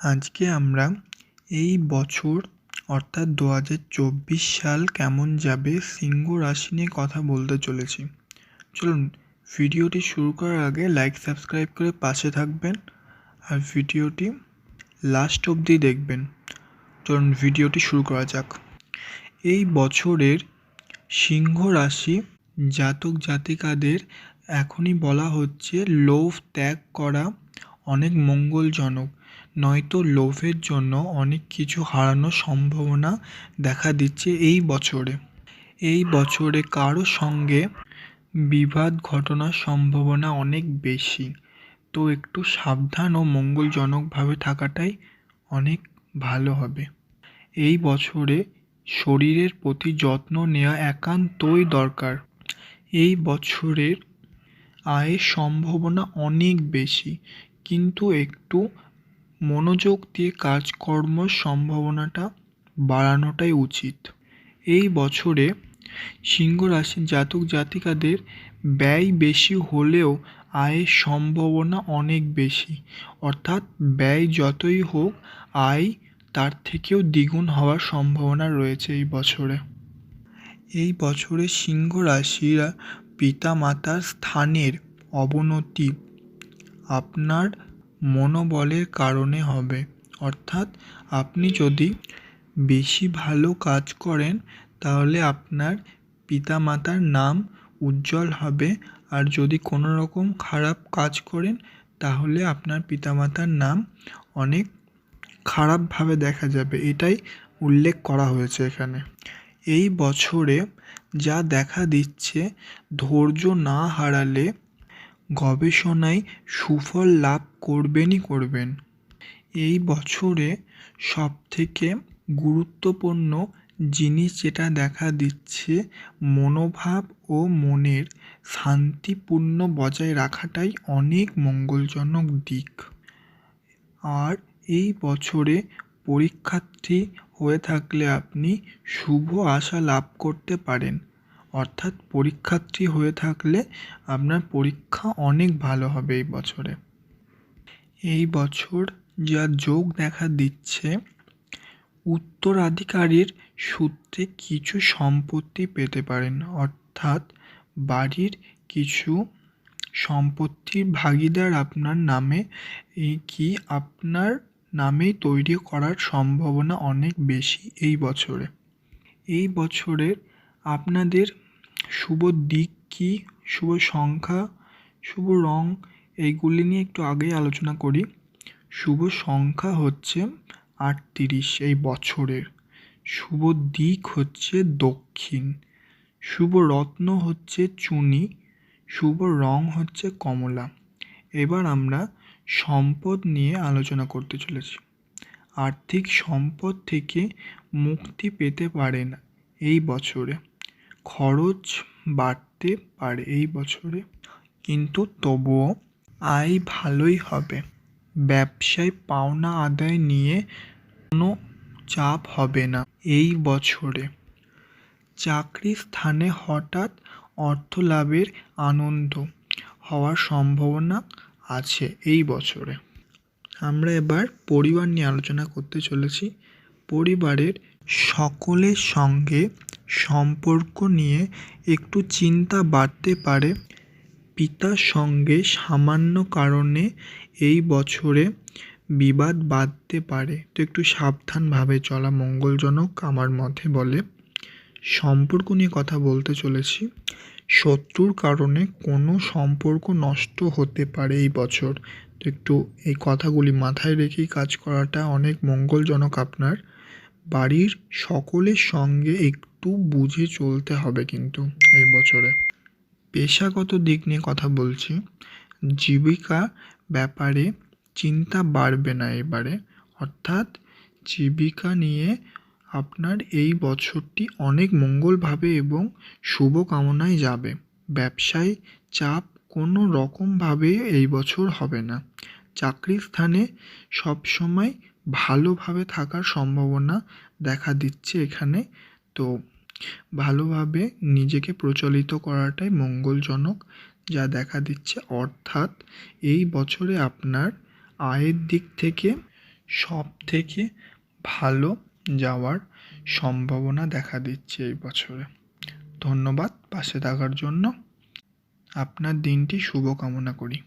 আজকে আমরা এই বছর অর্থাৎ 2024 সাল কেমন যাবে সিংহ রাশি নিয়ে কথা বলতে চলেছি। চলুন ভিডিওটি শুরু করার আগে লাইক সাবস্ক্রাইব করে পাশে থাকবেন আর ভিডিওটি লাস্ট অবধি দেখবেন। চলুন ভিডিওটি শুরু করা যাক। এই বছরের সিংহ রাশি জাতক জাতিকাদের এখনই বলা হচ্ছে লোভ ত্যাগ করা অনেক মঙ্গলজনক, নয়তো লোভের জন্য অনেক কিছু হারানোর সম্ভাবনা দেখা দিচ্ছে এই বছরে কারো সঙ্গে বিবাদ ঘটনার সম্ভাবনা অনেক বেশি, তো একটু সাবধান ও মঙ্গলজনকভাবে থাকাটাই অনেক ভালো হবে। এই বছরে শরীরের প্রতি যত্ন নেওয়া একান্তই দরকার। এই বছরের আয়ের সম্ভাবনা অনেক বেশি, কিন্তু একটু মনোযোগ দিয়ে কাজকর্মর সম্ভাবনাটা বাড়ানোটাই উচিত। এই বছরে সিংহ রাশির জাতক জাতিকাদের ব্যয় বেশি হলেও আয়ের সম্ভাবনা অনেক বেশি, অর্থাৎ ব্যয় যতই হোক আয় তার থেকেও দ্বিগুণ হওয়ার সম্ভাবনা রয়েছে এই বছরে সিংহ রাশির পিতামাতার স্থানের অবনতি আপনার মনোবলের কারণে হবে, অর্থাৎ আপনি যদি বেশি ভালো কাজ করেন তাহলে আপনার পিতামাতার নাম উজ্জ্বল হবে, আর যদি কোনো রকম খারাপ কাজ করেন তাহলে আপনার পিতামাতার নাম অনেক খারাপভাবে দেখা যাবে, এটাই উল্লেখ করা হয়েছে এখানে। এই বছরে যা দেখা দিচ্ছে, ধৈর্য না হারালে গবেষণায় সুফল লাভ করবেন। এই বছরে সবথেকে গুরুত্বপূর্ণ জিনিস যেটা দেখা দিচ্ছে, মনোভাব ও মনের শান্তিপূর্ণ বজায় রাখাটাই অনেক মঙ্গলজনক দিক। আর এই বছরে পরীক্ষার্থী হয়ে থাকলে আপনি শুভ আশা লাভ করতে পারেন, অর্থাৎ পরীক্ষার্থী হয়ে থাকলে আপনার পরীক্ষা অনেক ভালো হবে এই বছর যা যোগ দেখা দিচ্ছে, উত্তরাধিকারীর সূত্রে কিছু সম্পত্তি পেতে পারেন, অর্থাৎ বাড়ির কিছু সম্পত্তির ভাগিদার আপনার নামে আপনার নামেই তৈরি করার সম্ভাবনা অনেক বেশি এই বছরের আপনাদের শুভ দিক কী, শুভ সংখ্যা, শুভ রং, এইগুলি নিয়ে একটু আগেই আলোচনা করি। শুভ সংখ্যা হচ্ছে 38 এই বছরের, শুভ দিক হচ্ছে দক্ষিণ, শুভ রত্ন হচ্ছে চুনি, শুভ রং হচ্ছে কমলা। এবার আমরা সম্পদ নিয়ে আলোচনা করতে চলেছি। আর্থিক সম্পদ থেকে মুক্তি পেতে পারেন এই বছরে, খরচ বাড়তে পারে এই বছরে, কিন্তু তবুও আয় ভালোই হবে। ব্যবসায় পাওনা আদায় নিয়ে কোনো চাপ হবে না এই বছরে। চাকরি স্থানে হঠাৎ অর্থ লাভের আনন্দ হওয়ার সম্ভাবনা আছে এই বছরে। আমরা এবার পরিবার নিয়ে আলোচনা করতে চলেছি। পরিবারের সকলের সঙ্গে সম্পর্ক নিয়ে একটু চিন্তা বাড়তে পারে। পিতার সঙ্গে সামান্য কারণে এই বছরে বিবাদ বাঁধতে পারে, তো একটু সাবধানভাবে চলা মঙ্গলজনক আমার মতে বলে। সম্পর্ক নিয়ে কথা বলতে চলেছি। শত্রুর কারণে কোনো সম্পর্ক নষ্ট হতে পারে এই বছর, তো একটু এই কথাগুলি মাথায় রেখেই কাজ করাটা অনেক মঙ্গলজনক আপনার। বাড়ির সকলের সঙ্গে একটু বুঝে চলতে হবে কিন্তু এই বছরে। পেশাগত দিক নিয়ে কথা বলছি। জীবিকা ব্যাপারে চিন্তা বাড়বে না এবারে, অর্থাৎ জীবিকা নিয়ে আপনার এই বছরটি অনেক মঙ্গলভাবে এবং শুভ কামনায় যাবে। ব্যবসায় চাপ কোনো রকমভাবে এই বছর হবে না। চাকরির স্থানে সবসময় ভালোভাবে থাকার সম্ভাবনা দেখা দিচ্ছে এখানে, তো ভালোভাবে নিজেকে প্রচলিত করাটাই মঙ্গলজনক যা দেখা দিচ্ছে। অর্থাৎ এই বছরে আপনার আয়ের দিক থেকে সবথেকে ভালো যাওয়ার সম্ভাবনা দেখা দিচ্ছে এই বছরে। ধন্যবাদ পাশে থাকার জন্য। আপনার দিনটি শুভ কামনা করি।